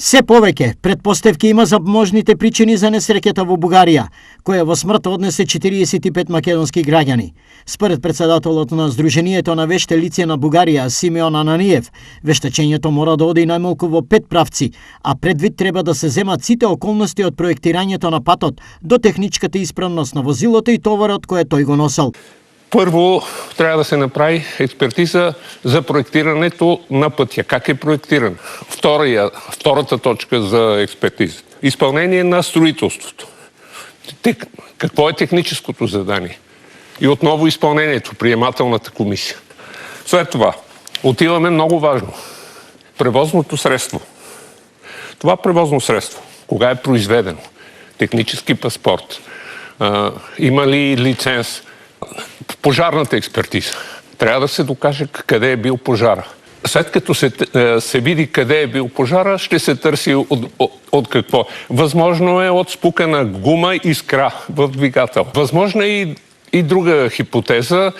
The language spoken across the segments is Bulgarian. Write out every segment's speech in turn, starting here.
Се повеќе претпоставки има за можните причини за несреќата во Бугарија, која во смрт однесе 45 македонски граѓани. Според председателот на Сдруженијето на веште лица на Бугарија, Симеон Ананиев, вештачењето мора да оди најмалку во 5 правци, а предвид треба да се земат сите околности од проектирањето на патот до техничката исправност на возилото и товарот кој тој го носел. Първо трябва да се направи експертиза за проектирането на пътя. Как е проектиран? Втората точка за експертиза. Изпълнение на строителството. Какво е техническото задание? И отново изпълнението, приемателната комисия. След това отиваме много важно. Превозното средство. Това превозно средство, кога е произведено? Технически паспорт. Има ли лиценз? Пожарната експертиза. Трябва да се докаже къде е бил пожара. След като се види къде е бил пожара, ще се търси от какво. Възможно е от спукана гума и искра в двигател. Възможно е и друга хипотеза,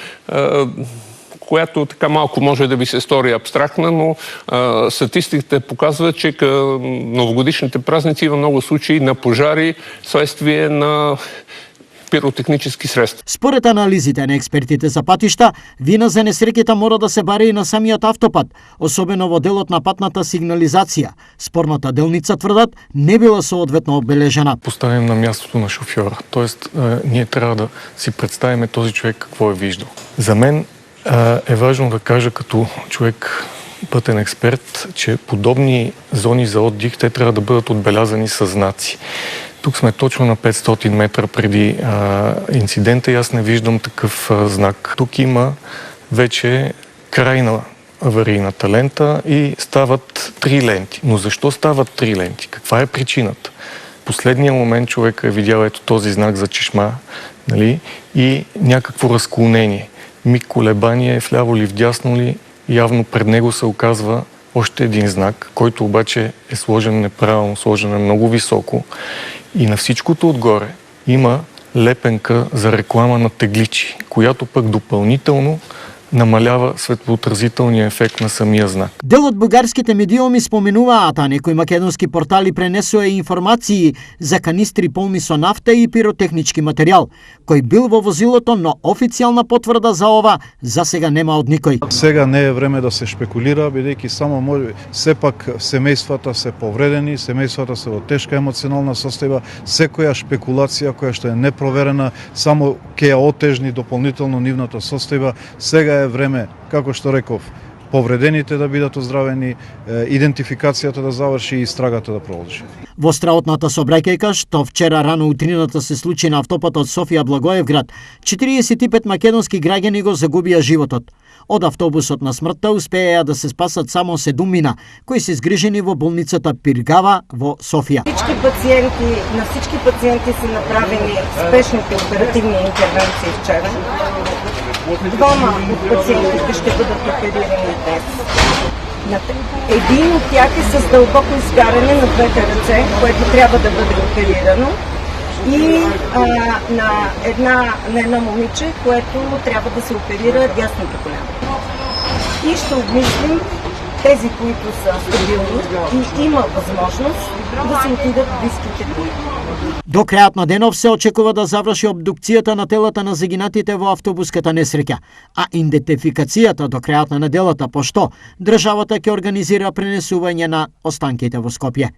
която така малко може да ви се стори абстрактна, но статистиката показва, че към новогодишните празници има много случаи на пожари следствие на пиротехнически средства. Според анализите на експертите за патишта, вина за несреќата мора да се бари и на самиот автопат, особено во делот на патната сигнализација. Спорната делница, тврдат, не била соодветно обележена. Поставим на мястото на шофьора. Тоест, ние трябва да си представим този човек какво е виждал. За мен е важно да кажа като човек пътен експерт, че подобни зони за отдих, те трябва да бъдат отбелязани със знаци. Тук сме точно на 500 метра преди инцидента и аз не виждам такъв знак. Тук има вече край на аварийната лента и стават 3 ленти. Но защо стават 3 ленти? Каква е причината? Последния момент човек е видял ето този знак за чешма, нали? И някакво разклонение. Миг колебание вляво ли, вдясно ли, явно пред него се оказва още един знак, който обаче е сложен неправилно, сложен е много високо. И на всичкото отгоре има лепенка за реклама на тегличи, която пък допълнително намалява светлоотразителния ефект на самия знак. Дел од бугарските медиуми споменуваат, а некои македонски портали пренесоа информации за канистри полни со нафта и пиротехнички материјал, кој бил во возилото, но официјална потврда за ова за сега нема од никој. Сега не е време да се шпекулира, бидејќи само може сепак семејствата се повредени, семејствата се во тешка емоционална состојба, секоја шпекулација која што е непроверена само ќе ја отежни дополнително нивната состојба. Сега е време, како што реков, повредените да бидат оздравени, идентификацијата да заврши и истрагата да продолжи. Во страотната сообраќајка, што вчера рано утрината се случи на автопатот Софија-Благоевград, 45 македонски граѓани го загубија животот. Од автобусот на смртта успеа да се спасат само 7 мина, кои се згрижени во болницата Пиргава во Софија. На всички пациенти се направени спешните оперативни интервенции вчера. Двама от пациентите ще бъдат оперирани днес. Един от тях е с дълбоко изгаряне на двете ръце, което трябва да бъде оперирано. И на едно момиче, което трябва да се оперира дясното коляно. И ще обмислим тези, които са стабилни и има възможност да се отидат в близките дни. До крајот на денов се очекува да заврши обдукцијата на телата на загинатите во автобуската несреќа, а идентификацијата до крајот на неделата, пошто државата ќе организира пренесување на останките во Скопје.